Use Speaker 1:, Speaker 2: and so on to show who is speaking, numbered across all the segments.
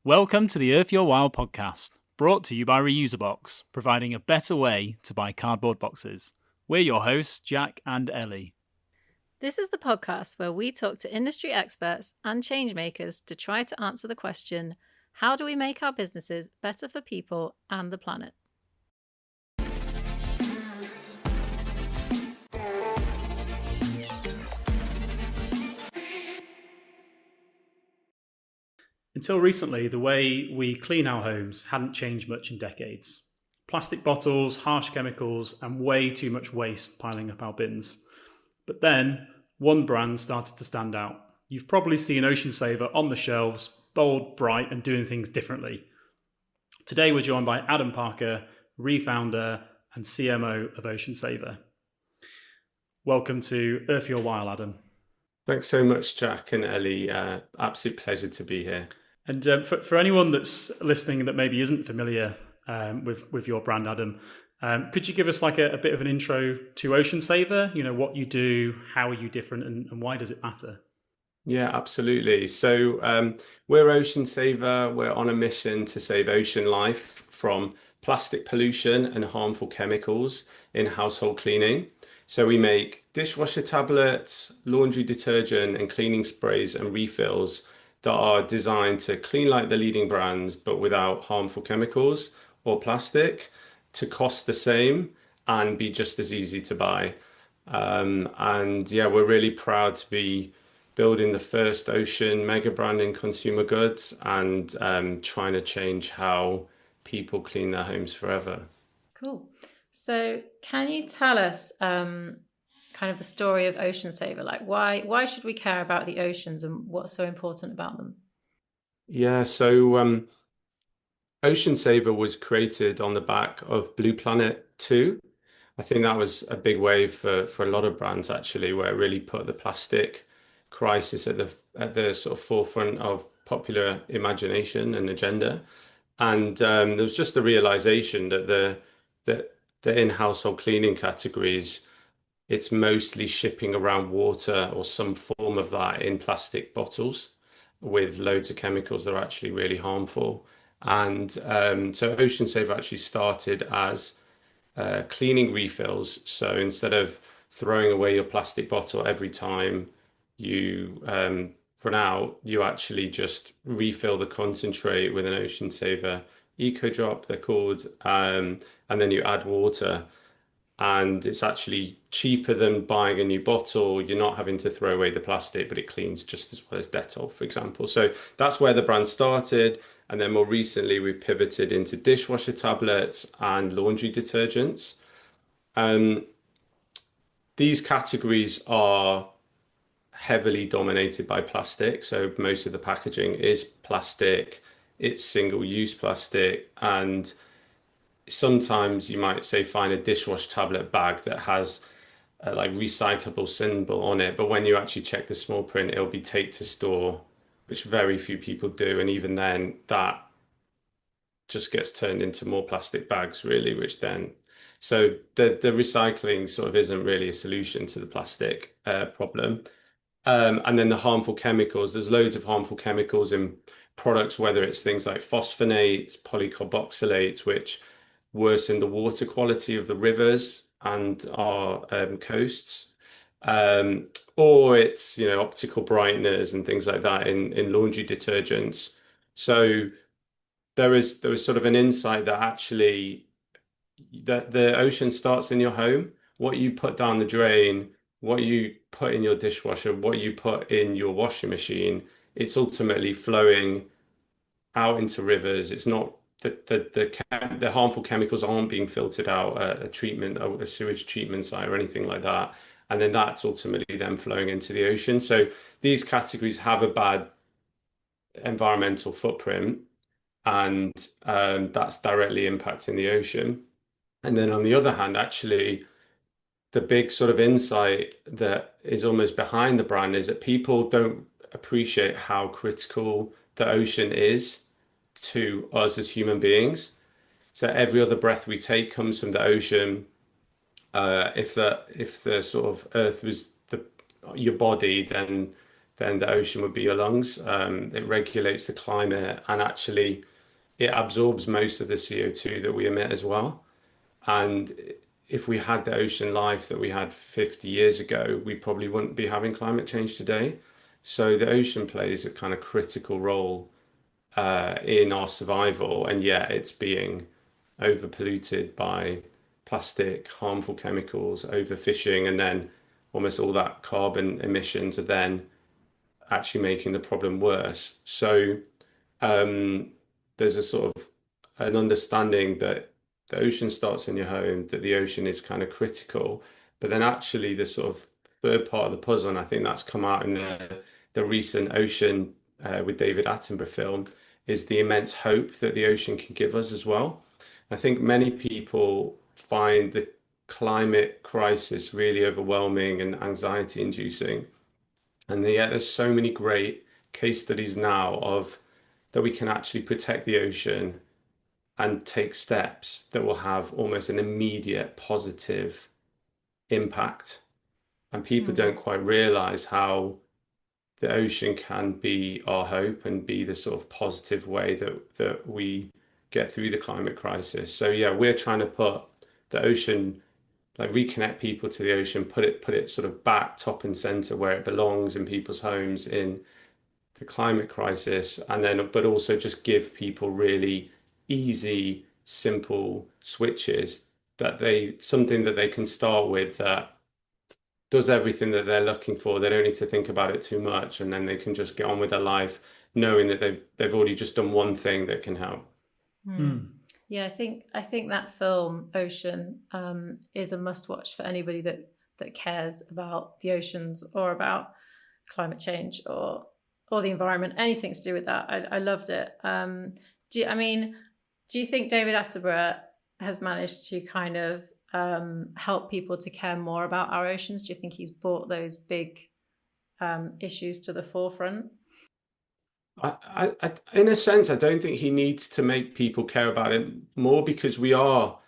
Speaker 1: Welcome to the Earth Your Wild podcast, brought to you by ReuserBox, providing a better way to buy cardboard boxes. We're your hosts, Jack and Ellie.
Speaker 2: This is the podcast where we talk to industry experts and changemakers to try to answer the question, how do we make our businesses better for people and the planet?
Speaker 1: Until recently, the way we clean our homes hadn't changed much in decades. Plastic bottles, harsh chemicals, and way too much waste piling up our bins. But then, one brand started to stand out. You've probably seen OceanSaver on the shelves, bold, bright, and doing things differently. Today we're joined by Adam Parker, refounder and CMO of OceanSaver. Welcome to Earth Your Wild, Adam.
Speaker 3: Thanks so much, Jack and Ellie. Absolute pleasure to be here.
Speaker 1: And for anyone that's listening that maybe isn't familiar with your brand, Adam, could you give us like a bit of an intro to OceanSaver? You know, what you do, how are you different, and why does it matter?
Speaker 3: Yeah, absolutely. So we're OceanSaver. We're on a mission to save ocean life from plastic pollution and harmful chemicals in household cleaning. So we make dishwasher tablets, laundry detergent, and cleaning sprays and refills that are designed to clean like the leading brands, but without harmful chemicals or plastic, to cost the same and be just as easy to buy. And yeah, we're really proud to be building the first ocean mega brand in consumer goods and trying to change how people clean their homes forever.
Speaker 2: Cool. So can you tell us kind of the story of OceanSaver? Like why should we care about the oceans and what's so important about them?
Speaker 3: Yeah, so OceanSaver was created on the back of Blue Planet 2. I think that was a big wave for a lot of brands actually, where it really put the plastic crisis at the sort of forefront of popular imagination and agenda. And there was just the realization that the in household cleaning categories, it's mostly shipping around water or some form of that in plastic bottles with loads of chemicals that are actually really harmful. And so OceanSaver actually started as cleaning refills. So instead of throwing away your plastic bottle every time you run out, you actually just refill the concentrate with an OceanSaver Eco Drop, they're called, and then you add water. And it's actually cheaper than buying a new bottle. You're not having to throw away the plastic, but it cleans just as well as Dettol, for example. So that's where the brand started. And then more recently, we've pivoted into dishwasher tablets and laundry detergents. These categories are heavily dominated by plastic. So most of the packaging is plastic. It's single-use plastic. And sometimes you might say find a dishwasher tablet bag that has a like recyclable symbol on it, but when you actually check the small print, it'll be take to store, which very few people do, and even then, that just gets turned into more plastic bags, really, which then so the recycling sort of isn't really a solution to the plastic problem. And then the harmful chemicals, there's loads of harmful chemicals in products, whether it's things like phosphonates, polycarboxylates, which worsen the water quality of the rivers and our coasts, or it's optical brighteners and things like that in laundry detergents. So there was sort of an insight that actually that the ocean starts in your home. What you put down the drain, what you put in your dishwasher, what you put in your washing machine, it's ultimately flowing out into rivers. It's not the harmful chemicals aren't being filtered out at a sewage treatment site or anything like that. And then that's ultimately then flowing into the ocean. So these categories have a bad environmental footprint, and that's directly impacting the ocean. And then on the other hand, actually, the big sort of insight that is almost behind the brand is that people don't appreciate how critical the ocean is to us as human beings. So every other breath we take comes from the ocean. If the sort of earth was your body, then then the ocean would be your lungs. It regulates the climate, and actually it absorbs most of the CO2 that we emit as well. And if we had the ocean life that we had 50 years ago, we probably wouldn't be having climate change today. So the ocean plays a kind of critical role in our survival, and yet it's being overpolluted by plastic, harmful chemicals, overfishing, and then almost all that carbon emissions are then actually making the problem worse. So um, there's a sort of an understanding that the ocean starts in your home, that the ocean is kind of critical, but then actually the sort of third part of the puzzle, and I think that's come out in the recent Ocean with David Attenborough film, is the immense hope that the ocean can give us as well. I think many people find the climate crisis really overwhelming and anxiety inducing. And yet there's so many great case studies now of that we can actually protect the ocean and take steps that will have almost an immediate positive impact. And people don't quite realize how the ocean can be our hope and be the sort of positive way that we get through the climate crisis. So yeah, we're trying to put the ocean, like reconnect people to the ocean, put it sort of back top and center where it belongs in people's homes in the climate crisis, and then but also just give people really easy, simple switches that they something that they can start with that does everything that they're looking for. They don't need to think about it too much, and then they can just get on with their life, knowing that they've already just done one thing that can help.
Speaker 2: Yeah, I think that film Ocean is a must-watch for anybody that cares about the oceans or about climate change or the environment, anything to do with that. I loved it. Do you think David Attenborough has managed to kind of help people to care more about our oceans? Do you think he's brought those big issues to the forefront?
Speaker 3: In a sense, I don't think he needs to make people care about it more because we are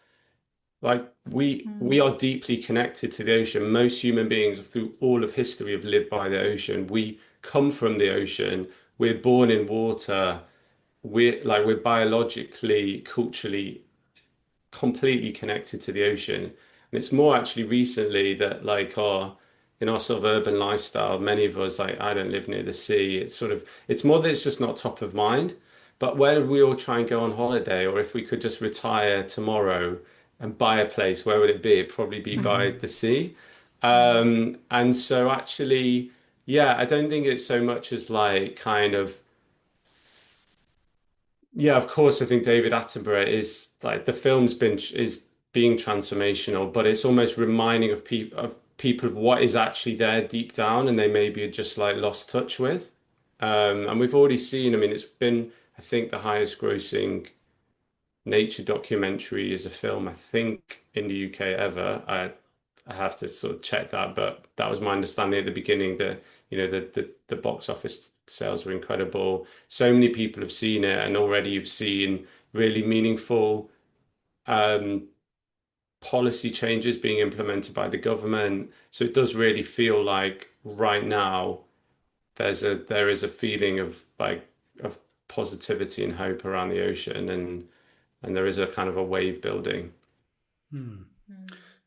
Speaker 3: like we are deeply connected to the ocean. Most human beings through all of history have lived by the ocean. We come from the ocean. We're born in water. We're biologically, culturally completely connected to the ocean. And it's more actually recently that in our sort of urban lifestyle, many of us, like I don't live near the sea. It's more that it's just not top of mind. But when we all try and go on holiday, or if we could just retire tomorrow and buy a place, where would it be? It'd probably be by the sea. And so actually, yeah, I don't think it's so much as like kind of yeah, of course. I think David Attenborough is like the film's been is being transformational, but it's almost reminding of people of what is actually there deep down, and they maybe are just like lost touch with. And we've already seen. I mean, it's been I think the highest grossing nature documentary is a film I think in the UK ever. I have to sort of check that, but that was my understanding at the beginning that the box office sales were incredible. So many people have seen it, and already you've seen really meaningful um, policy changes being implemented by the government. So it does really feel like right now there is a feeling of of positivity and hope around the ocean, and there is a kind of a wave building.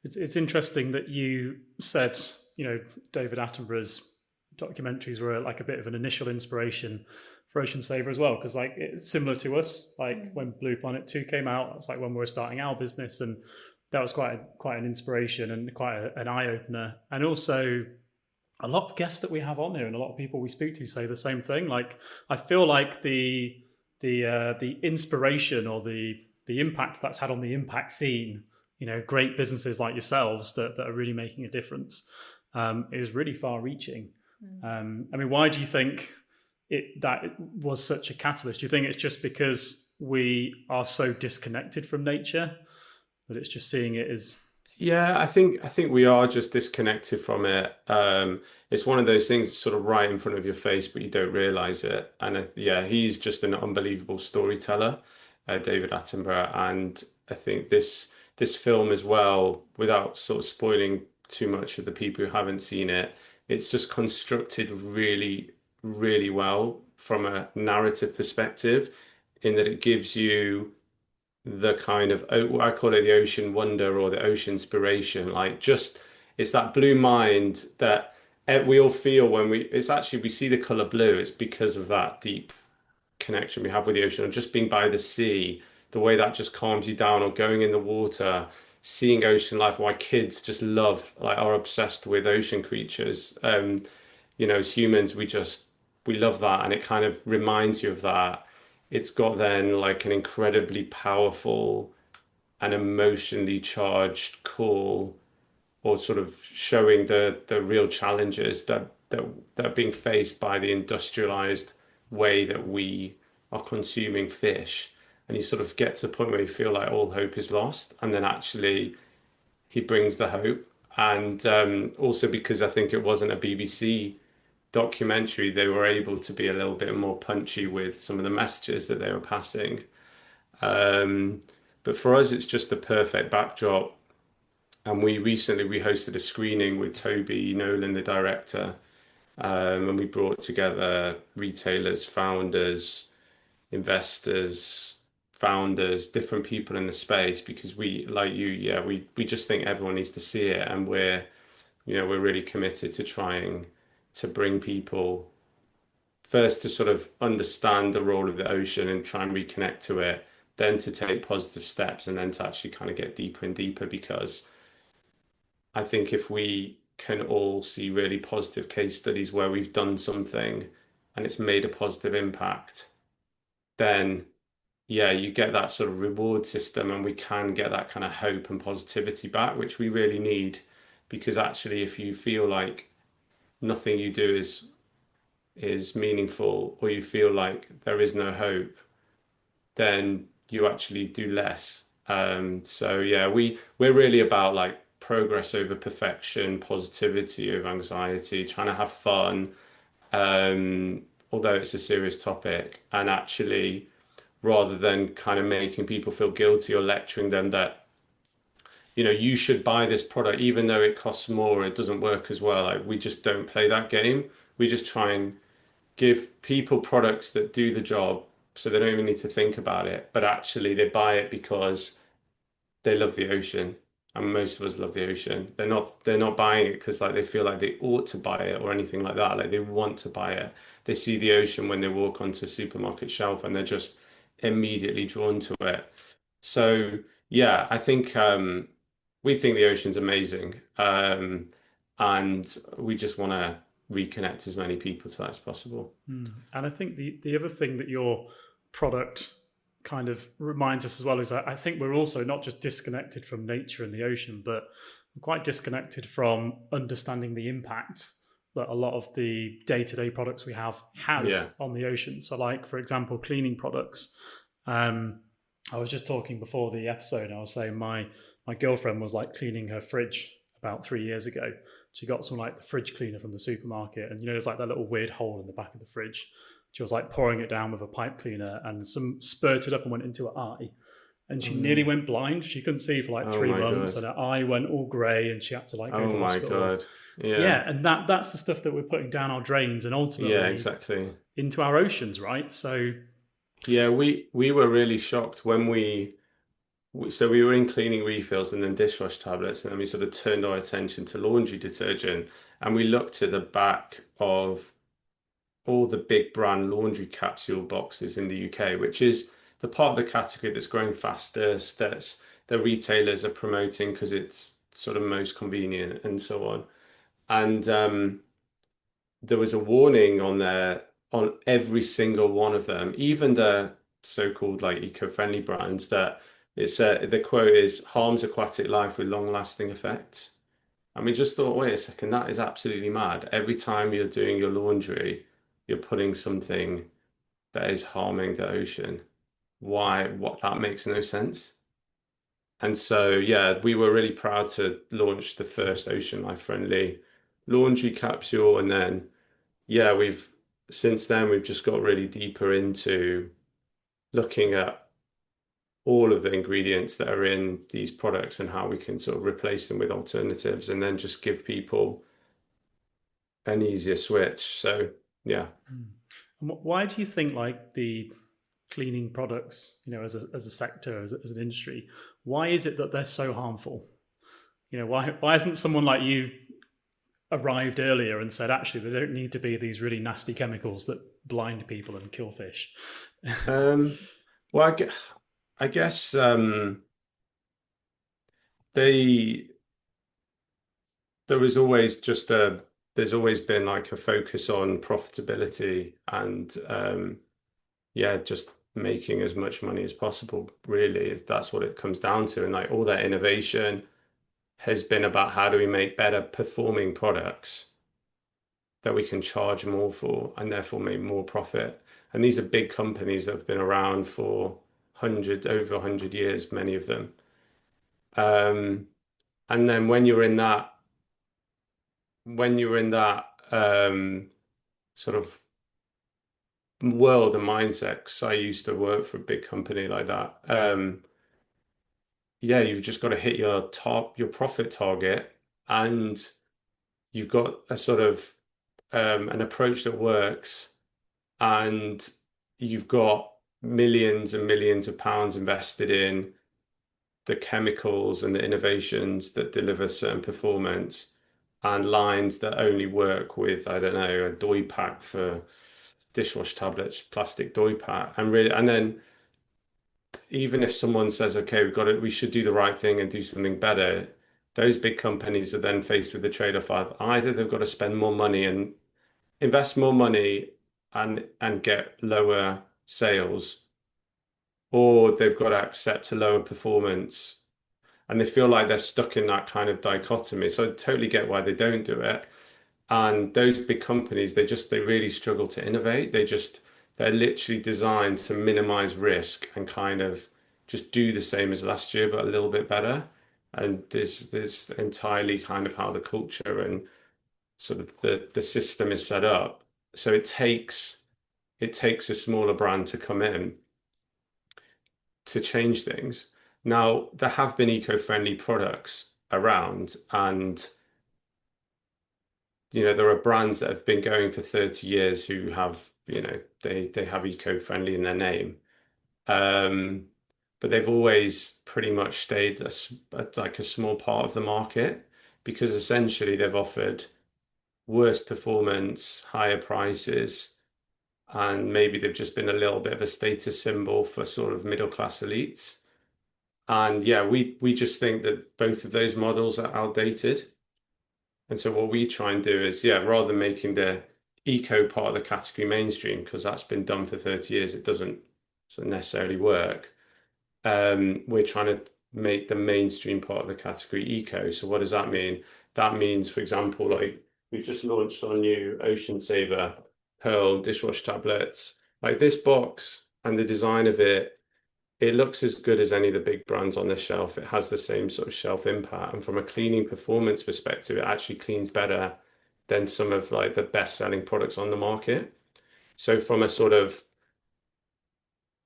Speaker 1: It's interesting that you said, David Attenborough's documentaries were like a bit of an initial inspiration for OceanSaver as well, because like it's similar to us. Like when Blue Planet 2 came out, it's like when we were starting our business, and that was quite an inspiration and quite an eye opener. And also, a lot of guests that we have on here and a lot of people we speak to say the same thing. Like I feel like the inspiration or the impact that's had on the impact scene, great businesses like yourselves that are really making a difference, is really far reaching. I mean, why do you think that it was such a catalyst? Do you think it's just because we are so disconnected from nature that it's just seeing it as
Speaker 3: Yeah, I think we are just disconnected from it. It's one of those things that's sort of right in front of your face, but you don't realize it. And yeah, he's just an unbelievable storyteller, David Attenborough. And I think this film as well, without sort of spoiling too much for the people who haven't seen it, it's just constructed really really well from a narrative perspective, in that it gives you the kind of, I call it the ocean wonder or the ocean inspiration. Like, just it's that blue mind that we all feel when it's actually, we see the color blue. It's because of that deep connection we have with the ocean, or just being by the sea, the way that just calms you down, or going in the water, seeing ocean life. Why kids just love, like, are obsessed with ocean creatures. As humans, we love that, and it kind of reminds you of that. It's got then like an incredibly powerful and emotionally charged call, or sort of showing the real challenges that are being faced by the industrialized way that we are consuming fish. And you sort of get to the point where you feel like all hope is lost, and then actually he brings the hope. And also, because I think it wasn't a BBC documentary, they were able to be a little bit more punchy with some of the messages that they were passing. Um, but for us, it's just the perfect backdrop. And we hosted a screening with Toby Nolan, the director, and we brought together retailers, founders, investors, founders, different people in the space, because we, like you, yeah, we just think everyone needs to see it, and we're really committed to trying to bring people first to sort of understand the role of the ocean and try and reconnect to it, then to take positive steps, and then to actually kind of get deeper and deeper. Because I think if we can all see really positive case studies where we've done something and it's made a positive impact, then yeah, you get that sort of reward system, and we can get that kind of hope and positivity back, which we really need. Because actually, if you feel like nothing you do is meaningful, or you feel like there is no hope, then you actually do less. So yeah, we're really about like progress over perfection, positivity over anxiety, trying to have fun, although it's a serious topic, and actually, rather than kind of making people feel guilty or lecturing them that, you should buy this product even though it costs more, it doesn't work as well. Like, we just don't play that game. We just try and give people products that do the job, so they don't even need to think about it, but actually they buy it because they love the ocean. And most of us love the ocean. They're not buying it because like they feel like they ought to buy it or anything like that. Like, they want to buy it. They see the ocean when they walk onto a supermarket shelf, and they're just immediately drawn to it. So yeah, I think we think the ocean's amazing. And we just want to reconnect as many people to that as possible.
Speaker 1: And I think the other thing that your product kind of reminds us as well is that I think we're also not just disconnected from nature and the ocean, but we're quite disconnected from understanding the impact that a lot of the day-to-day products we have
Speaker 3: Yeah.
Speaker 1: has on the ocean. So, like, for example, cleaning products. I was just talking before the episode, and I was saying my girlfriend was like cleaning her fridge about 3 years ago. She got some like the fridge cleaner from the supermarket, and there's like that little weird hole in the back of the fridge. She was like pouring it down with a pipe cleaner, and some spurted up and went into her eye, and she
Speaker 3: Oh
Speaker 1: nearly
Speaker 3: no.
Speaker 1: went blind. She couldn't see for like
Speaker 3: Oh
Speaker 1: three
Speaker 3: my
Speaker 1: months,
Speaker 3: God.
Speaker 1: and her eye went all grey, and she had to like go
Speaker 3: Oh
Speaker 1: to
Speaker 3: my
Speaker 1: hospital.
Speaker 3: God. Yeah.
Speaker 1: Yeah, and that's the stuff that we're putting down our drains and
Speaker 3: Yeah,
Speaker 1: ultimately
Speaker 3: exactly.
Speaker 1: into our oceans, right? So
Speaker 3: Yeah, we were really shocked when so we were in cleaning refills and then dishwash tablets, and then we sort of turned our attention to laundry detergent, and we looked at the back of all the big brand laundry capsule boxes in the UK, which is the part of the category that's growing fastest, that's the retailers are promoting because it's sort of most convenient and so on. And there was a warning on there on every single one of them, even the so-called like eco-friendly brands, that the quote is harms aquatic life with long-lasting effects. And we just thought, wait a second, that is absolutely mad. Every time you're doing your laundry, you're putting something that is harming the ocean. Why? What? That makes no sense. And so, yeah, we were really proud to launch the first ocean life friendly laundry capsule. And then, yeah, since then we've just got really deeper into looking at all of the ingredients that are in these products and how we can sort of replace them with alternatives, and then just give people an easier switch. So Yeah.
Speaker 1: And why do you think like the cleaning products, as a sector, as an industry, why is it that they're so harmful? Why hasn't someone like you arrived earlier and said, actually, there don't need to be these really nasty chemicals that blind people and kill fish?
Speaker 3: Um, well, I guess they there was always just a there's always been like a focus on profitability and yeah, just making as much money as possible, really. That's what it comes down to. And like all that innovation has been about how do we make better performing products that we can charge more for and therefore make more profit. And these are big companies that have been around for over 100 years, many of them. Um, and then when you're in that sort of world and mindset, 'cause I used to work for a big company like that. Yeah, you've just got to hit your profit target, and you've got a sort of an approach that works, and you've got millions and millions of pounds invested in the chemicals and the innovations that deliver certain performance, and lines that only work with, I don't know, a doi pack for dishwash tablets, plastic doi pack, and then even if someone says, okay, we should do the right thing and do something better, those big companies are then faced with the trade-off of either they've got to spend more money and invest more money and get lower sales, or they've got to accept a lower performance. And they feel like they're stuck in that kind of dichotomy. So I totally get why they don't do it. And those big companies, they really struggle to innovate. They're literally designed to minimize risk and kind of just do the same as last year, but a little bit better. And there's entirely kind of how the culture and sort of the system is set up. So it takes a smaller brand to come in to change things. Now, there have been eco-friendly products around, and there are brands that have been going for 30 years who have, they have eco-friendly in their name. Um, but they've always pretty much stayed like a small part of the market because essentially they've offered worse performance, higher prices, and maybe they've just been a little bit of a status symbol for sort of middle class elites. And yeah, we just think that both of those models are outdated. And so what we try and do is, yeah, rather than making the eco part of the category mainstream, because that's been done for 30 years, it doesn't necessarily work. We're trying to make the mainstream part of the category eco. So what does that mean? That means, for example, like we've just launched our new OceanSaver Pearl dishwash tablets. Like this box and the design of it looks as good as any of the big brands on the shelf. It has the same sort of shelf impact. And from a cleaning performance perspective, it actually cleans better than some of like the best-selling products on the market. So from a sort of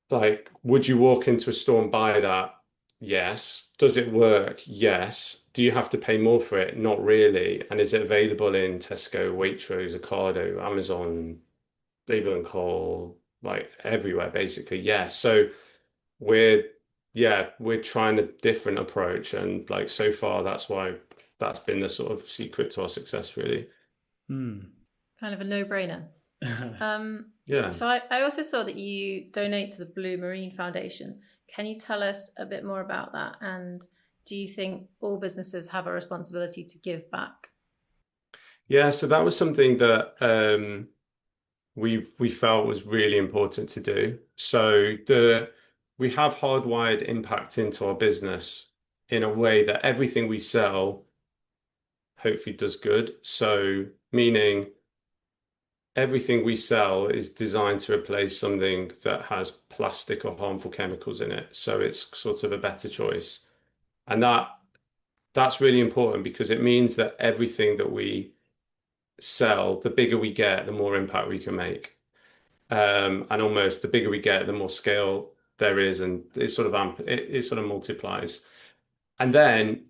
Speaker 3: like, would you walk into a store and buy that? Yes. Does it work? Yes. Do you have to pay more for it? Not really. And is it available in Tesco, Waitrose, Ocado, Amazon, Label and Call, like everywhere, basically? Yes. So we're we're trying a different approach, and like so far that's been the sort of secret to our success, really.
Speaker 1: Hmm.
Speaker 2: Kind of a no-brainer.
Speaker 3: Yeah.
Speaker 2: So I also saw that you donate to the Blue Marine Foundation. Can you tell us a bit more about that? And do you think all businesses have a responsibility to give back?
Speaker 3: Yeah, so that was something that we felt was really important to do. So we have hardwired impact into our business in a way that everything we sell hopefully does good. So meaning everything we sell is designed to replace something that has plastic or harmful chemicals in it. So it's sort of a better choice. And that's really important because it means that everything that we sell, the bigger we get, the more impact we can make. And almost the bigger we get, the more scale there is, and it sort of multiplies. And then,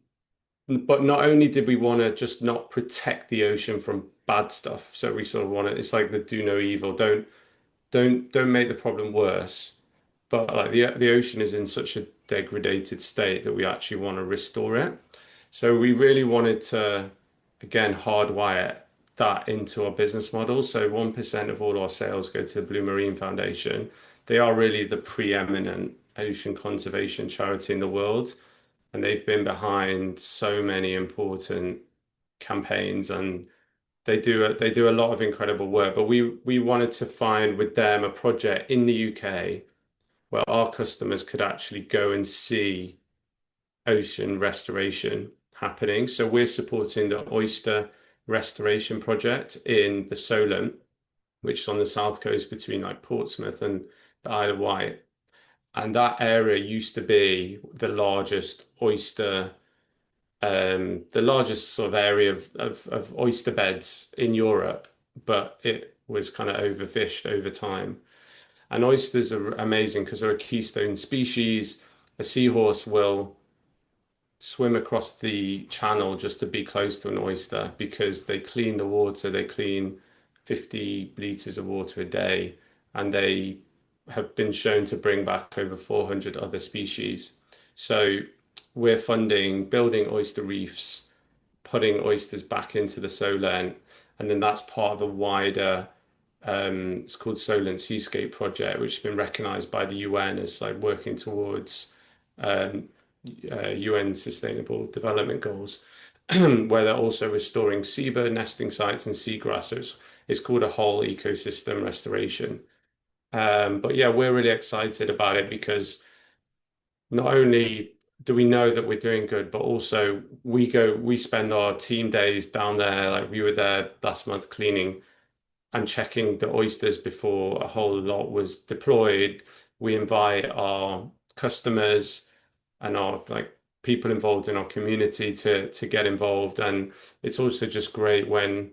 Speaker 3: but not only did we want to just not protect the ocean from bad stuff. So we sort of want it. It's like the do no evil. Don't make the problem worse. But like the ocean is in such a degraded state that we actually want to restore it. So we really wanted to, again, hardwire that into our business model. So 1% of all our sales go to the Blue Marine Foundation. They are really the preeminent ocean conservation charity in the world, and they've been behind so many important campaigns, and they do a lot of incredible work. But we wanted to find with them a project in the UK where our customers could actually go and see ocean restoration happening. So we're supporting the oyster restoration project in the Solent, which is on the south coast between like Portsmouth and the Isle of Wight. And that area used to be the largest sort of area of oyster beds in Europe, but it was kind of overfished over time. And oysters are amazing because they're a keystone species. A seahorse will swim across the channel just to be close to an oyster because they clean the water. They clean 50 liters of water a day, and they have been shown to bring back over 400 other species. So we're funding building oyster reefs, putting oysters back into the Solent, and then that's part of a wider it's called Solent Seascape Project, which has been recognized by the UN as like working towards um, UN Sustainable Development Goals, where they're also restoring seabird nesting sites and seagrass. So it's called a whole ecosystem restoration. But yeah, we're really excited about it because not only do we know that we're doing good, but also we spend our team days down there. Like we were there last month cleaning and checking the oysters before a whole lot was deployed. We invite our customers and our like people involved in our community to get involved. And it's also just great when,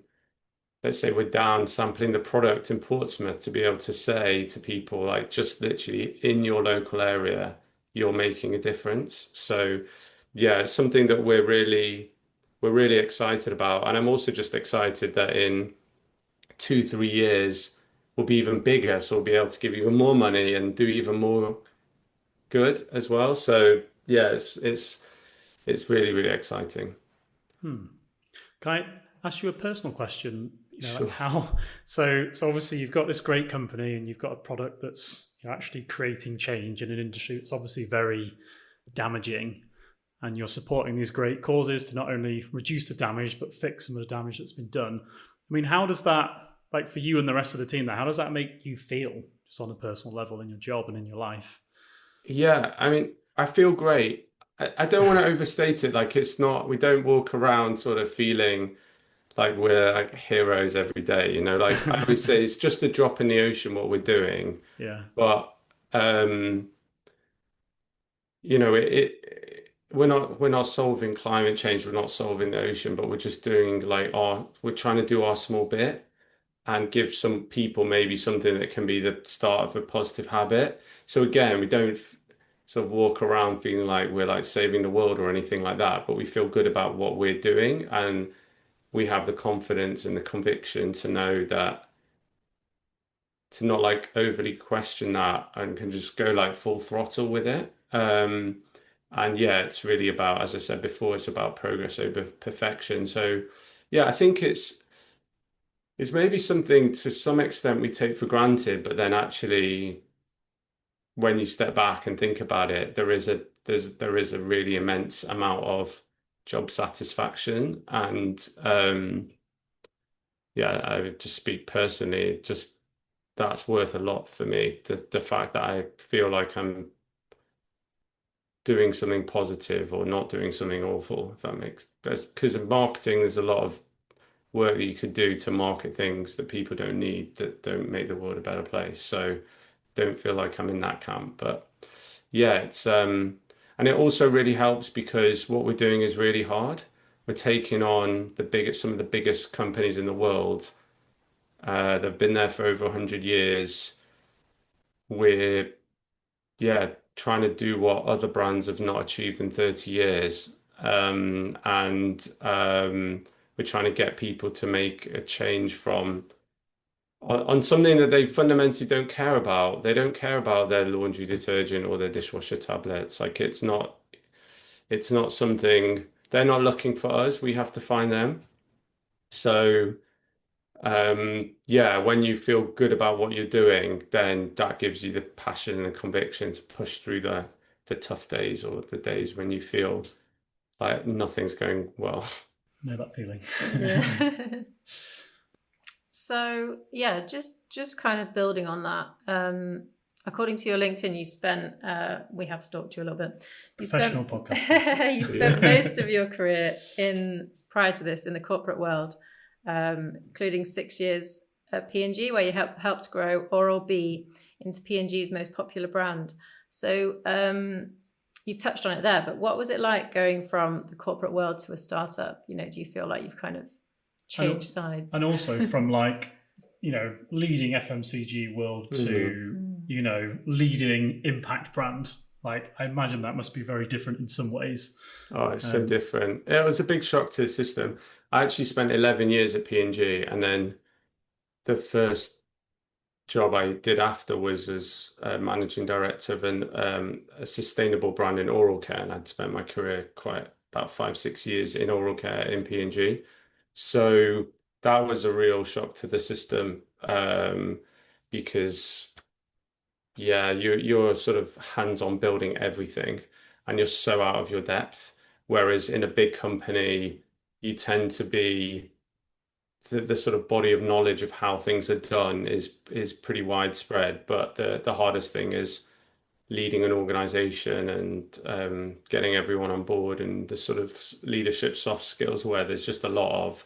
Speaker 3: let's say, we're down sampling the product in Portsmouth to be able to say to people like just literally in your local area, you're making a difference. So yeah, it's something that we're really excited about. And I'm also just excited that in 2, 3 years we'll be even bigger, so we'll be able to give even more money and do even more good as well. So yeah, it's really, really exciting.
Speaker 1: Hmm. Can I ask you a personal question? Like
Speaker 3: Sure.
Speaker 1: how? So obviously you've got this great company and you've got a product that's actually creating change in an industry that's obviously very damaging, and you're supporting these great causes to not only reduce the damage but fix some of the damage that's been done. I mean, how does that, like for you and the rest of the team, there, how does that make you feel, just on a personal level in your job and in your life?
Speaker 3: Yeah, I mean, I feel great. I don't want to overstate it. Like it's not, we don't walk around sort of feeling like we're like heroes every day, you know. Like I always say, it's just a drop in the ocean what we're doing.
Speaker 1: Yeah.
Speaker 3: But um, we're not solving climate change, we're not solving the ocean, but we're just doing like we're trying to do our small bit and give some people maybe something that can be the start of a positive habit. So again, we don't sort of walk around feeling like we're like saving the world or anything like that, but we feel good about what we're doing, and we have the confidence and the conviction to know that to not like overly question that and can just go like full throttle with it. And yeah, it's really about, as I said before, it's about progress over perfection. So yeah, I think it's maybe something to some extent we take for granted, but then actually when you step back and think about it, there is a really immense amount of job satisfaction. And yeah, I would just speak personally, just that's worth a lot for me. The fact that I feel like I'm doing something positive or not doing something awful, if that makes because in marketing there's a lot of work that you could do to market things that people don't need, that don't make the world a better place. So don't feel like I'm in that camp. But yeah, it's and it also really helps because what we're doing is really hard. We're taking on some of the biggest companies in the world. They've been there for over 100 years. We're yeah, trying to do what other brands have not achieved in 30 years. And we're we're trying to get people to make a change from on something that they fundamentally don't care about. They don't care about their laundry detergent or their dishwasher tablets. Like it's not something they're not looking for us. We have to find them. So yeah, when you feel good about what you're doing, then that gives you the passion and the conviction to push through the tough days or the days when you feel like nothing's going well.
Speaker 1: Know that feeling.
Speaker 2: Yeah. So yeah, just kind of building on that. According to your LinkedIn, you spent we have stalked you a little bit.
Speaker 1: Professional podcasters.
Speaker 2: You spent most of your career prior to this in the corporate world, including 6 years at P&G, where you helped grow Oral-B into P&G's most popular brand. So you've touched on it there, but what was it like going from the corporate world to a startup? You know, do you feel like you've kind of changed sides?
Speaker 1: And also from leading FMCG world to, leading impact brand. Like, I imagine that must be very different in some ways.
Speaker 3: Oh, it's so different. It was a big shock to the system. I actually spent 11 years at P&G, and then the first job I did after was as managing director of a sustainable brand in oral care, and I'd spent my career about 5-6 years in oral care in P&G. So that was a real shock to the system, because yeah, you're sort of hands-on building everything, and you're so out of your depth. Whereas in a big company, you tend to be the sort of body of knowledge of how things are done is pretty widespread. But the hardest thing is leading an organization and getting everyone on board, and the sort of leadership soft skills where there's just a lot of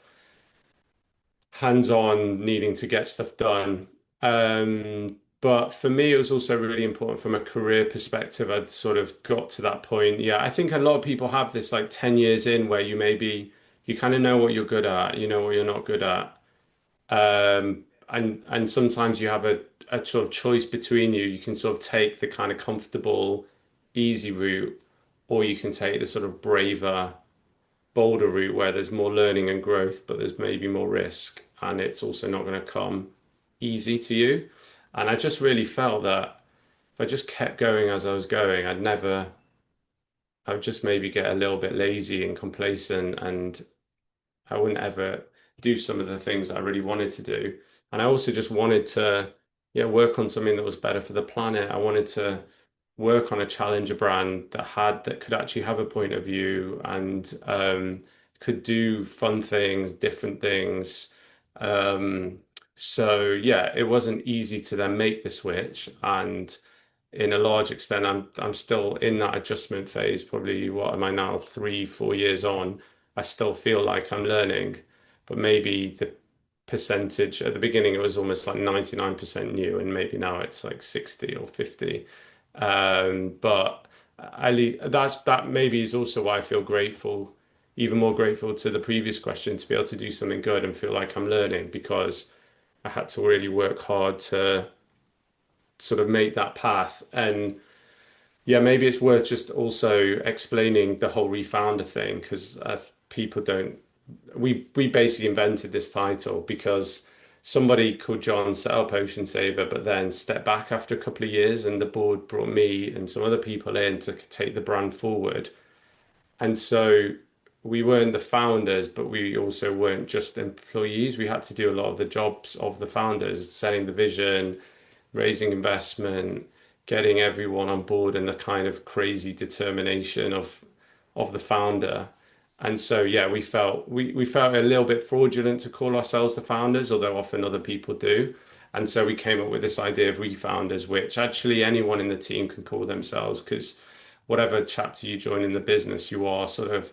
Speaker 3: hands-on needing to get stuff done. But for me, it was also really important from a career perspective. I'd sort of got to that point. Yeah, I think a lot of people have this like 10 years in where you kind of know what you're good at, you know what you're not good at. And sometimes you have a sort of choice between you. You can sort of take the kind of comfortable, easy route, or you can take the sort of braver, bolder route where there's more learning and growth, but there's maybe more risk, and it's also not going to come easy to you. And I just really felt that if I just kept going as I was going, I would just maybe get a little bit lazy and complacent, and I wouldn't ever do some of the things that I really wanted to do. And I also just wanted to, yeah, work on something that was better for the planet. I wanted to work on a challenger brand that could actually have a point of view and could do fun things, different things. So yeah, it wasn't easy to then make the switch, and in a large extent, I'm still in that adjustment phase. Probably what am I now, 3-4 years on? I still feel like I'm learning, but maybe the percentage at the beginning it was almost like 99% new, and maybe now it's like 60 or 50. But that maybe is also why I feel grateful, even more grateful to the previous question, to be able to do something good and feel like I'm learning, because I had to really work hard to sort of make that path. And yeah, maybe it's worth just also explaining the whole refounder thing, because people don't. We basically invented this title because somebody called John set up OceanSaver, but then stepped back after a couple of years, and the board brought me and some other people in to take the brand forward. And so we weren't the founders, but we also weren't just employees. We had to do a lot of the jobs of the founders, setting the vision, raising investment, getting everyone on board, and the kind of crazy determination of the founder. And so yeah, we felt a little bit fraudulent to call ourselves the founders, although often other people do. And so we came up with this idea of refounders, which actually anyone in the team can call themselves, because whatever chapter you join in the business, you are sort of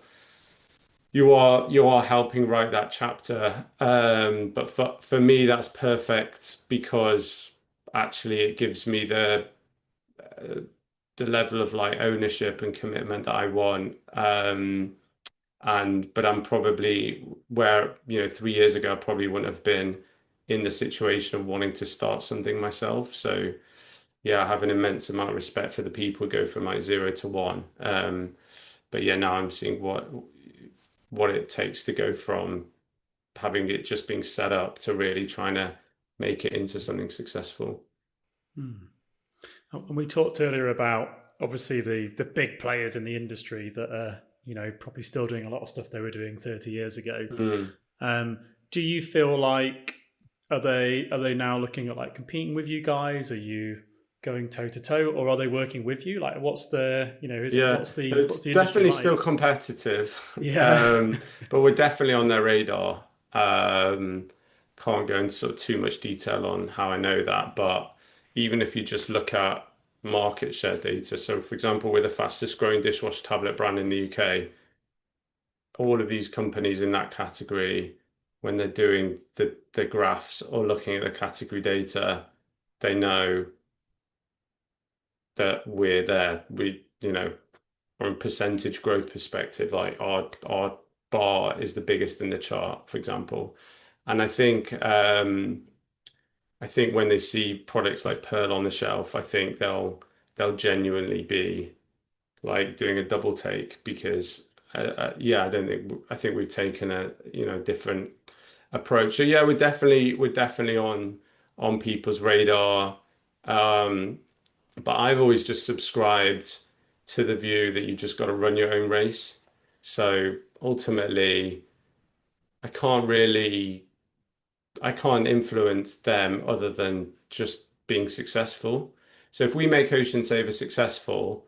Speaker 3: you are helping write that chapter. But for me, that's perfect, because actually it gives me the level of like ownership and commitment that I want. But I'm probably where, 3 years ago, I probably wouldn't have been in the situation of wanting to start something myself. So yeah, I have an immense amount of respect for the people who go from like 0 to 1. But yeah, now I'm seeing what it takes to go from having it just being set up to really trying to make it into something successful.
Speaker 1: Hmm. And we talked earlier about obviously the big players in the industry that are probably still doing a lot of stuff they were doing 30 years ago.
Speaker 3: Mm.
Speaker 1: Um, do you feel like are they now looking at like competing with you guys? Are you going toe to toe, or are they working with you? Like, what's the
Speaker 3: Yeah, it's
Speaker 1: what's the industry
Speaker 3: definitely still
Speaker 1: like?
Speaker 3: competitive,
Speaker 1: Yeah.
Speaker 3: but we're definitely on their radar. Can't go into sort of too much detail on how I know that, but even if you just look at market share data, so for example, we're the fastest growing dishwasher tablet brand in the UK. All of these companies in that category, when they're doing the graphs or looking at the category data, they know that we're there. From a percentage growth perspective, like our bar is the biggest in the chart, for example. And I think when they see products like Pearl on the shelf, I think they'll genuinely be like doing a double take because yeah, I think we've taken a different approach. So yeah, we're definitely on people's radar. Um, but I've always just subscribed to the view that you just got to run your own race. So ultimately, I can't really, I can't influence them other than just being successful. So if we make OceanSaver successful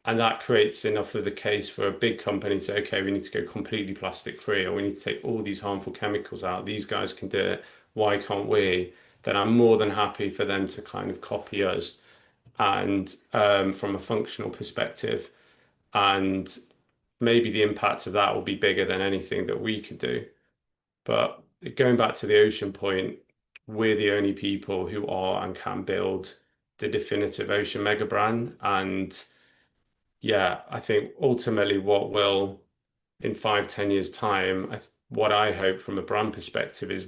Speaker 3: and that creates enough of the case for a big company to say, okay, we need to go completely plastic free, or we need to take all these harmful chemicals out, these guys can do it, why can't we? Then I'm more than happy for them to kind of copy us and from a functional perspective. And maybe the impact of that will be bigger than anything that we could do. But going back to the ocean point, we're the only people who are and can build the definitive ocean mega brand. And yeah, I think ultimately what will in 5, 10 years time, what I hope from a brand perspective is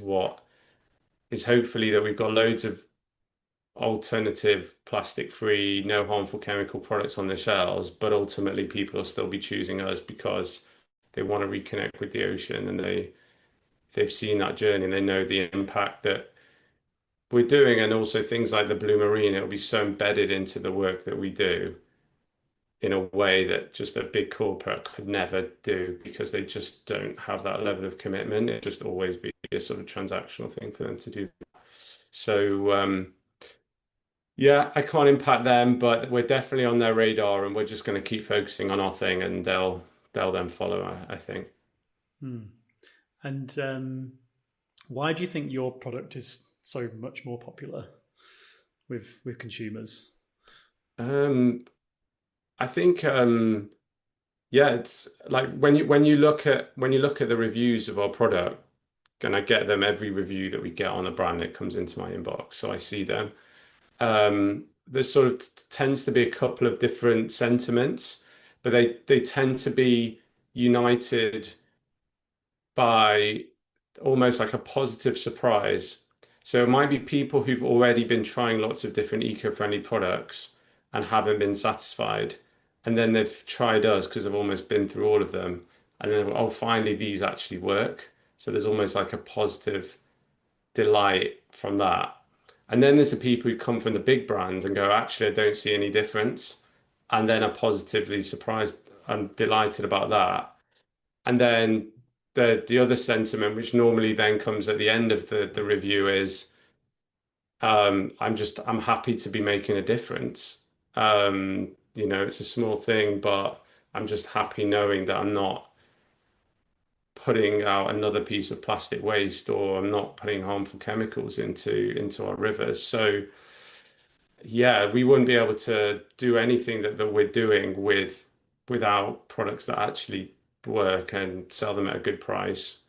Speaker 3: hopefully that we've got loads of alternative plastic free, no harmful chemical products on the shelves, but ultimately people will still be choosing us because they want to reconnect with the ocean and they've seen that journey and they know the impact that we're doing. And also things like the blue marine, it'll be so embedded into the work that we do in a way that just a big corporate could never do because they just don't have that level of commitment. It just always be a sort of transactional thing for them to do. So yeah, I can't impact them, but we're definitely on their radar, and we're just going to keep focusing on our thing, and they'll then follow, I think.
Speaker 1: Hmm. And why do you think your product is so much more popular with consumers?
Speaker 3: Um, I think yeah, it's like when you look at the reviews of our product, and I get them every review that we get on the brand that comes into my inbox, so I see them. There sort of tends to be a couple of different sentiments, but they tend to be united by almost like a positive surprise. So it might be people who've already been trying lots of different eco-friendly products and haven't been satisfied. And then they've tried us because they've almost been through all of them. And then, oh, finally, these actually work. So there's almost like a positive delight from that. And then there's the people who come from the big brands and go, actually, I don't see any difference. And then are positively surprised and delighted about that. And then the other sentiment, which normally then comes at the end of the review, is I'm happy to be making a difference. It's a small thing, but I'm just happy knowing that I'm not putting out another piece of plastic waste or I'm not putting harmful chemicals into our rivers. So yeah, we wouldn't be able to do anything that we're doing without products that actually work and sell them at a good price.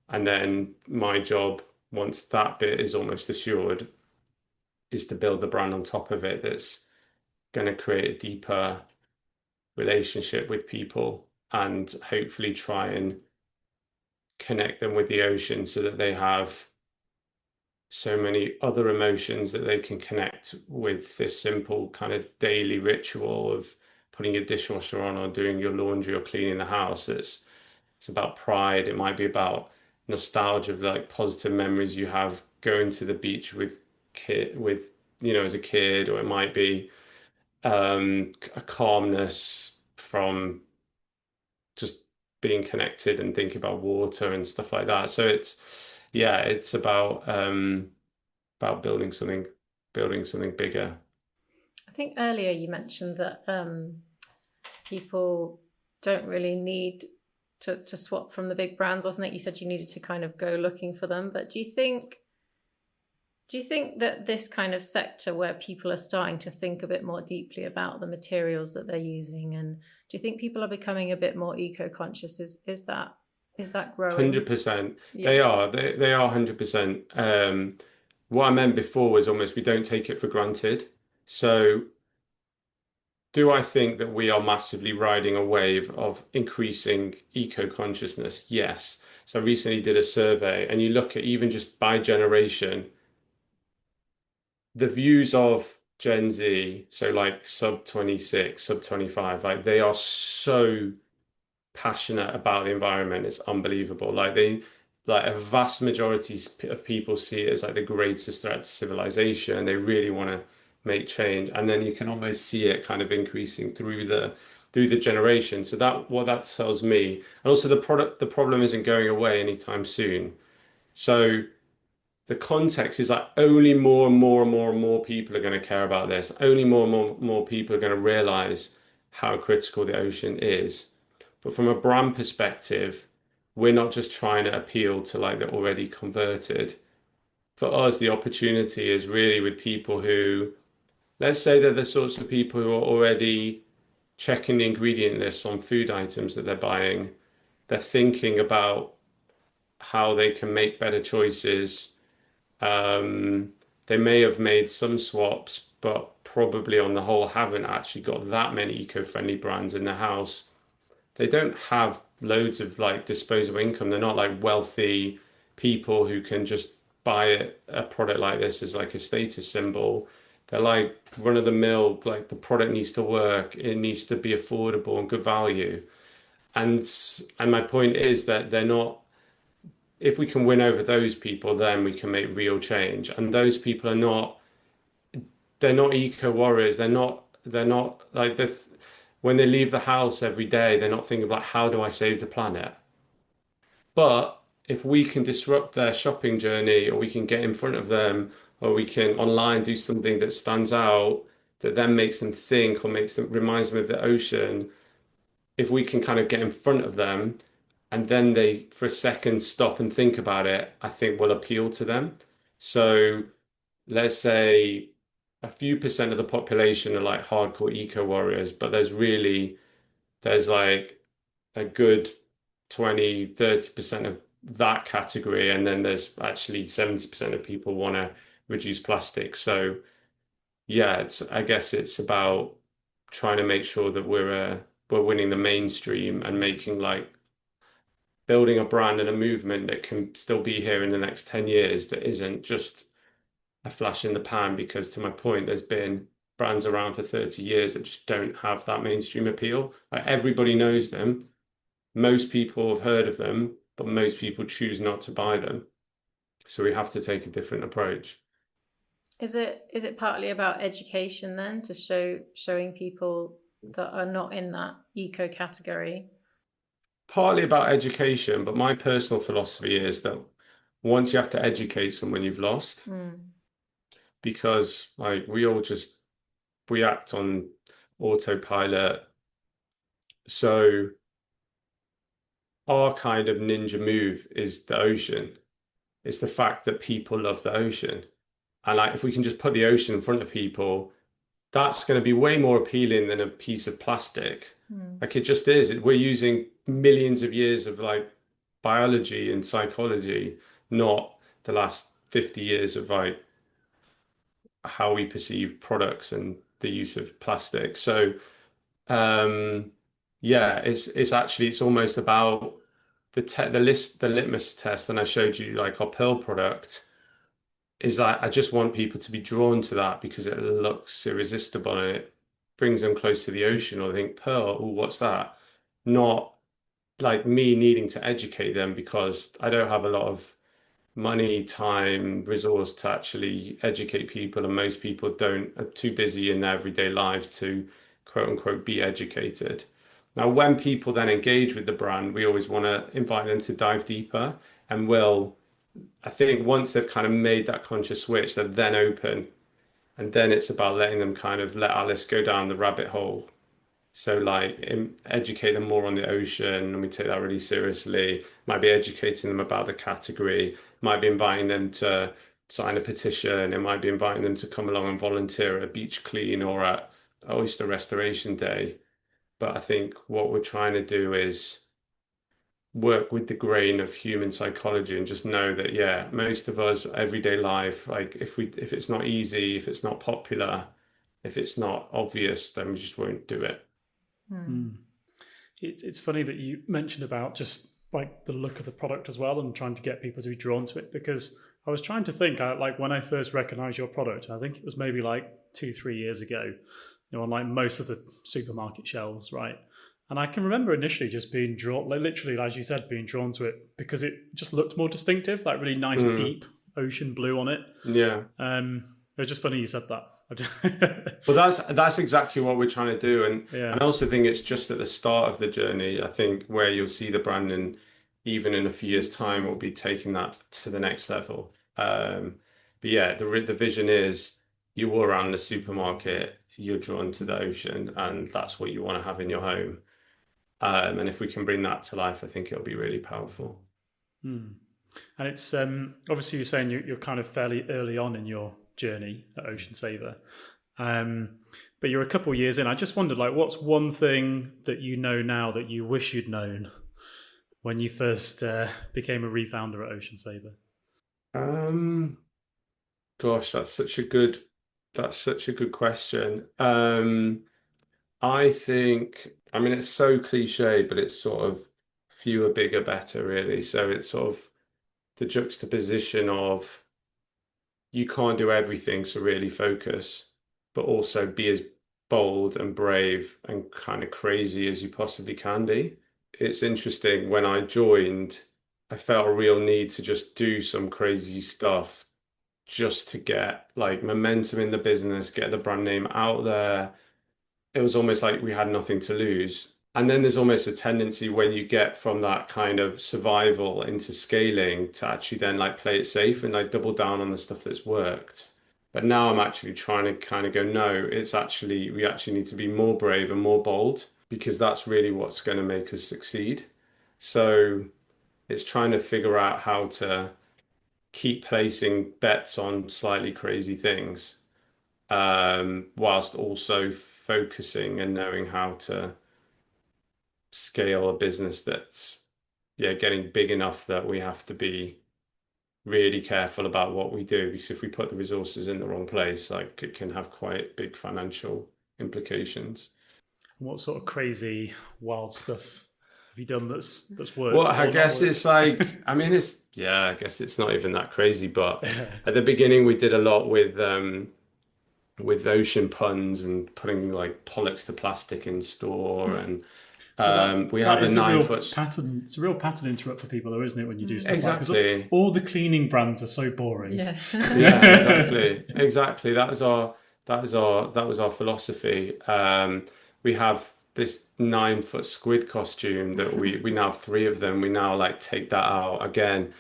Speaker 3: And then my job, once that bit is almost assured, is to build the brand on top of it that's going to create a deeper relationship with people and hopefully try and connect them with the ocean so that they have so many other emotions that they can connect with this simple kind of daily ritual of putting your dishwasher on or doing your laundry or cleaning the house. It's about pride. It might be about nostalgia of like positive memories you have going to the beach with as a kid, or it might be a calmness from just being connected and thinking about water and stuff like that. So it's about building something bigger.
Speaker 2: I think earlier you mentioned that people don't really need to swap from the big brands, wasn't it? You said you needed to kind of go looking for them. But do you think that this kind of sector where people are starting to think a bit more deeply about the materials that they're using, and do you think people are becoming a bit more eco-conscious? Is that growing?
Speaker 3: 100%.
Speaker 2: Yeah.
Speaker 3: They are 100%. What I meant before was almost we don't take it for granted. So do I think that we are massively riding a wave of increasing eco-consciousness? Yes. So I recently did a survey, and you look at even just by generation, the views of Gen Z, so like sub 26, sub 25, like they are so passionate about the environment. It's unbelievable. Like a vast majority of people see it as like the greatest threat to civilization. They really want to make change, and then you can almost see it kind of increasing through the generation. So what that tells me, and also the problem isn't going away anytime soon. So the context is like only more and more and more and more people are going to care about this. Only more and more people are going to realize how critical the ocean is. But from a brand perspective, we're not just trying to appeal to like the already converted. For us, the opportunity is really with people who, let's say they're the sorts of people who are already checking the ingredient lists on food items that they're buying. They're thinking about how they can make better choices. They may have made some swaps, but probably on the whole haven't actually got that many eco-friendly brands in their house. They don't have loads of like disposable income. They're not like wealthy people who can just buy a product like this as like a status symbol. They're like run of the mill, like the product needs to work, it needs to be affordable and good value. And and my point is that they're not, if we can win over those people, then we can make real change. And those people they're not eco warriors. They're not like when they leave the house every day, they're not thinking about how do I save the planet. But if we can disrupt their shopping journey, or we can get in front of them, or we can online do something that stands out, that then makes them think, or reminds them of the ocean, if we can kind of get in front of them and then they for a second stop and think about it, I think will appeal to them. So let's say a few percent of the population are like hardcore eco warriors, but there's like a good 20-30% of that category, and then there's actually 70% of people want to reduce plastic. So yeah, I guess it's about trying to make sure that we're winning the mainstream and making like building a brand and a movement that can still be here in the next 10 years, that isn't just a flash in the pan. Because to my point, there's been brands around for 30 years that just don't have that mainstream appeal. Like everybody knows them. Most people have heard of them, but most people choose not to buy them. So we have to take a different approach.
Speaker 2: Is it partly about education then, to showing people that are not in that eco category?
Speaker 3: Partly about education, but my personal philosophy is that once you have to educate someone, you've lost. Because like we act on autopilot. So our kind of ninja move is the ocean. It's the fact that people love the ocean. And like if we can just put the ocean in front of people, that's going to be way more appealing than a piece of plastic. Like it just is. We're using millions of years of like biology and psychology, not the last 50 years of like how we perceive products and the use of plastic. So um yeah, it's almost about the litmus test. And I showed you like our Pearl product is like I just want people to be drawn to that because it looks irresistible and it brings them close to the ocean, or they think Pearl, oh, what's that? Not like me needing to educate them because I don't have a lot of money, time, resource to actually educate people, and most people don't are too busy in their everyday lives to quote unquote be educated. Now, when people then engage with the brand, we always want to invite them to dive deeper, and I think once they've kind of made that conscious switch, they're then open, and then it's about letting them kind of let Alice go down the rabbit hole. So like educate them more on the ocean, and we take that really seriously. Might be educating them about the category, might be inviting them to sign a petition, it might be inviting them to come along and volunteer at a beach clean or at Oyster Restoration Day. But I think what we're trying to do is work with the grain of human psychology and just know that, yeah, most of us everyday life, like if it's not easy, if it's not popular, if it's not obvious, then we just won't do it.
Speaker 1: Mm. It's funny that you mentioned about just like the look of the product as well and trying to get people to be drawn to it, because I was trying to think, like when I first recognized your product, I think it was maybe like 2-3 years ago, on like most of the supermarket shelves, right? And I can remember initially just being drawn, like literally, as you said, being drawn to it because it just looked more distinctive, like really nice, deep ocean blue on it.
Speaker 3: Yeah.
Speaker 1: It was just funny you said that.
Speaker 3: Well, that's exactly what we're trying to do, and
Speaker 1: Yeah.
Speaker 3: and I also think it's just at the start of the journey. I think where you'll see the brand, and even in a few years' time, will be taking that to the next level. But yeah, the vision is you walk around the supermarket, you're drawn to the ocean, and that's what you want to have in your home. And if we can bring that to life, I think it'll be really powerful.
Speaker 1: And it's obviously you're saying you're kind of fairly early on in your journey at OceanSaver, but you're a couple of years in. I just wondered, like, what's one thing that you know now that you wish you'd known when you first became a refounder at OceanSaver?
Speaker 3: Gosh, that's such a good question. I think, I mean, it's so cliche, but it's sort of fewer, bigger, better, really. So it's sort of the juxtaposition of you can't do everything, so really focus, but also be as bold and brave and kind of crazy as you possibly can be. It's interesting, when I joined, I felt a real need to just do some crazy stuff just to get like momentum in the business, get the brand name out there. It was almost like we had nothing to lose. And then there's almost a tendency when you get from that kind of survival into scaling to actually then like play it safe and like double down on the stuff that's worked. But now I'm actually trying to kind of go, no, we actually need to be more brave and more bold, because that's really what's going to make us succeed. So it's trying to figure out how to keep placing bets on slightly crazy things, whilst also focusing and knowing how to scale a business that's, yeah, getting big enough that we have to be really careful about what we do, because if we put the resources in the wrong place, like it can have quite big financial implications.
Speaker 1: What sort of crazy, wild stuff have you done that's
Speaker 3: Well,
Speaker 1: worked
Speaker 3: I
Speaker 1: or not
Speaker 3: guess
Speaker 1: worked?
Speaker 3: it's like, I mean, I guess it's not even that crazy, but at the beginning we did a lot with ocean puns and putting like Pollux to plastic in store, and
Speaker 1: Well,
Speaker 3: we
Speaker 1: that
Speaker 3: have a
Speaker 1: is a real
Speaker 3: 9 foot.
Speaker 1: pattern. It's a real pattern interrupt for people, though, isn't it? When you do stuff like, because
Speaker 3: Exactly.
Speaker 1: all the cleaning brands are so boring.
Speaker 2: Yeah.
Speaker 3: Yeah, exactly. That was our philosophy. We have this 9 foot squid costume that we now have three of them. We now like take that out again.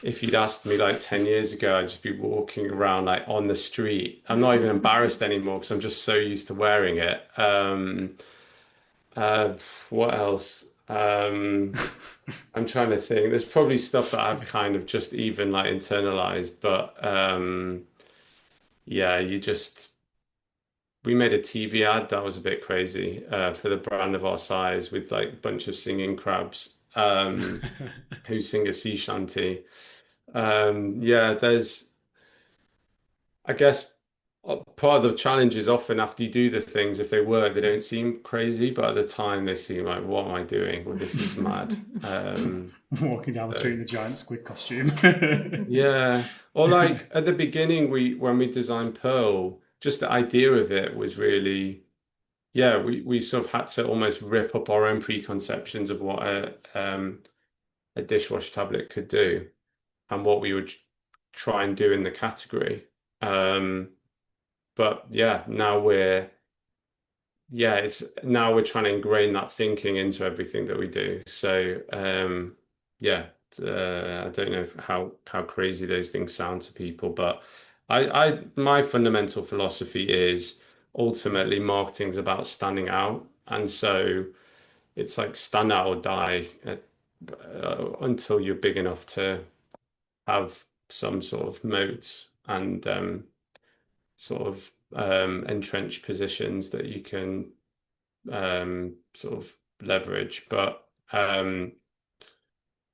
Speaker 3: If you'd asked me like 10 years ago, I'd just be walking around like on the street. I'm not even embarrassed anymore because I'm just so used to wearing it. Uh, what else? I'm trying to think. There's probably stuff that I've kind of just even like internalized, but yeah, we made a TV ad that was a bit crazy for the brand of our size, with like a bunch of singing crabs who sing a sea shanty. Yeah, I guess part of the challenge is often after you do the things, if they work, they don't seem crazy, but at the time they seem like, what am I doing? Well, this is mad.
Speaker 1: Walking down the street
Speaker 3: So,
Speaker 1: in a giant squid costume.
Speaker 3: yeah. Or like at the beginning, when we designed Pearl, just the idea of it was really yeah, we sort of had to almost rip up our own preconceptions of what a dishwasher tablet could do and what we would try and do in the category. Um, but yeah, it's now we're trying to ingrain that thinking into everything that we do. So yeah, I don't know how crazy those things sound to people, but my fundamental philosophy is ultimately marketing's about standing out, and so it's like stand out or die until you're big enough to have some sort of moats and sort of entrenched positions that you can sort of leverage. But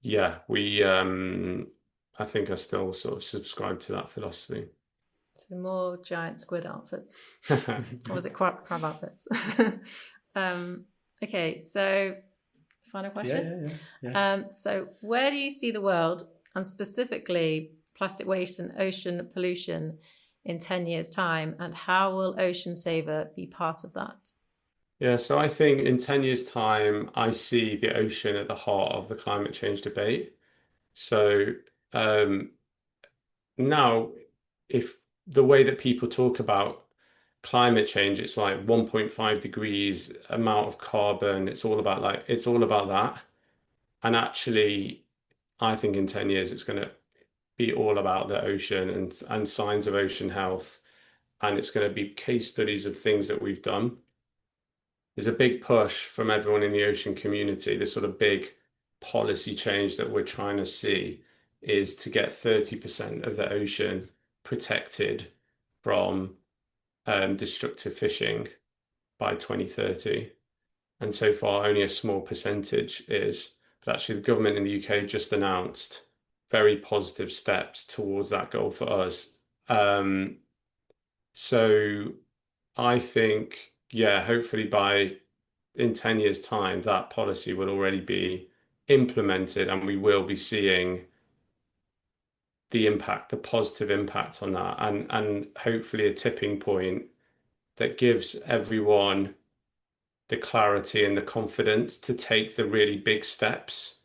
Speaker 3: yeah, we I think I still sort of subscribe to that philosophy.
Speaker 2: So more giant squid outfits. Or was it crab outfits? um, okay, so final question.
Speaker 1: Yeah.
Speaker 2: So where do you see the world, and specifically plastic waste and ocean pollution, in 10 years' time, and how will OceanSaver be part of that?
Speaker 3: Yeah, so I think in 10 years' time, I see the ocean at the heart of the climate change debate. So um, now, if the way that people talk about climate change, it's like 1.5 degrees amount of carbon, it's all about that. And actually, I think in 10 years, it's going to be all about the ocean and signs of ocean health. And it's going to be case studies of things that we've done. There's a big push from everyone in the ocean community. This sort of big policy change that we're trying to see is to get 30% of the ocean protected from destructive fishing by 2030. And so far, only a small percentage is. But actually, the government in the UK just announced very positive steps towards that goal for us. Um, so I think, yeah, hopefully by in 10 years' time, that policy will already be implemented and we will be seeing the impact, the positive impact on that, and hopefully a tipping point that gives everyone the clarity and the confidence to take the really big steps.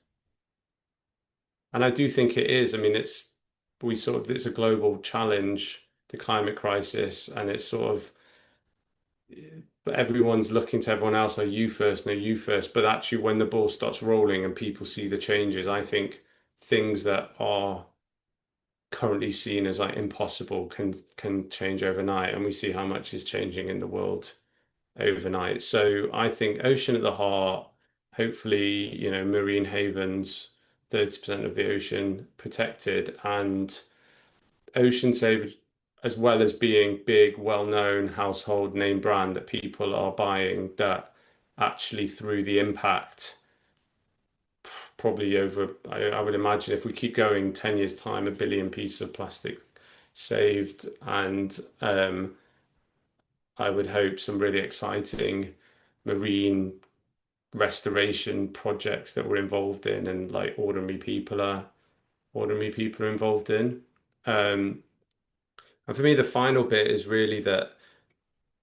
Speaker 3: And I do think it is. I mean, it's a global challenge, the climate crisis, and it's sort of everyone's looking to everyone else, no, you first, no, you first. But actually, when the ball starts rolling and people see the changes, I think things that are currently seen as like impossible can change overnight, and we see how much is changing in the world overnight. So I think ocean at the heart, hopefully, marine havens, 30% of the ocean protected, and Ocean Save, as well as being big, well-known household name brand that people are buying, that actually through the impact, probably over, I would imagine if we keep going 10 years time, 1 billion pieces of plastic saved, and I would hope some really exciting marine restoration projects that we're involved in and like ordinary people are involved in. Um, and for me, the final bit is really that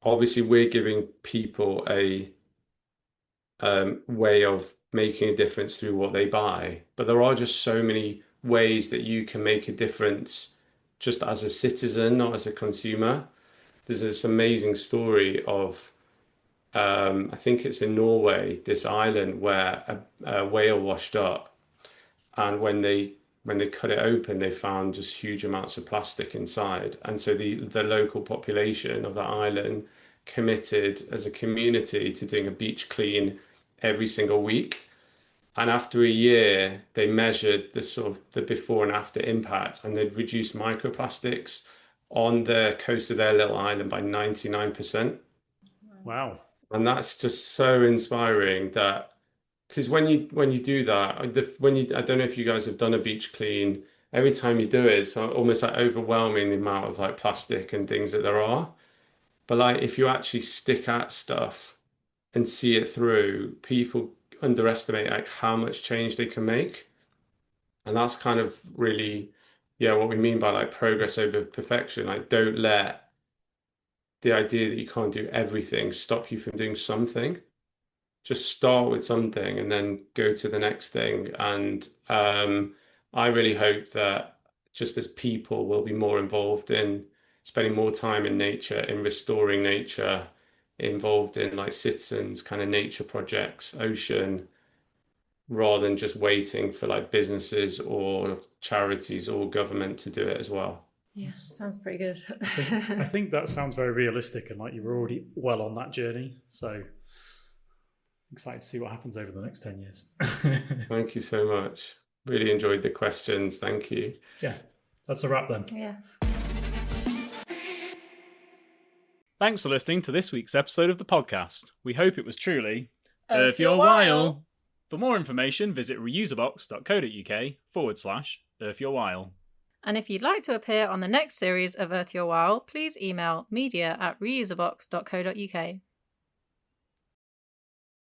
Speaker 3: obviously we're giving people a way of making a difference through what they buy, but there are just so many ways that you can make a difference just as a citizen, not as a consumer. There's this amazing story of I think it's in Norway, this island where a whale washed up, and when they cut it open, they found just huge amounts of plastic inside. And so the local population of that island committed as a community to doing a beach clean every single week. And after a year, they measured the sort of the before and after impact, and they'd reduced microplastics on the coast of their little island by 99%.
Speaker 1: Wow.
Speaker 3: And that's just so inspiring that because when you do that, when you I don't know if you guys have done a beach clean, every time you do it, it's almost like overwhelming the amount of like plastic and things that there are. But like if you actually stick at stuff and see it through, people underestimate like how much change they can make. And that's kind of really, yeah, what we mean by like progress over perfection. Like don't let the idea that you can't do everything stop you from doing something. Just start with something and then go to the next thing. And I really hope that just as people will be more involved in spending more time in nature, in restoring nature, involved in like citizens kind of nature projects, ocean, rather than just waiting for like businesses or charities or government to do it as well.
Speaker 2: Yes, sounds pretty good.
Speaker 1: I think that sounds very realistic, and like you're already well on that journey. So excited to see what happens over the next 10 years.
Speaker 3: Thank you so much. Really enjoyed the questions. Thank you.
Speaker 1: Yeah, that's a wrap then.
Speaker 2: Yeah.
Speaker 1: Thanks for listening to this week's episode of the podcast. We hope it was truly
Speaker 2: Earth your while.
Speaker 1: For more information, visit reuserbox.co.uk/earthyourwhile.
Speaker 2: And if you'd like to appear on the next series of Earth Your While, please email media@reuserbox.co.uk.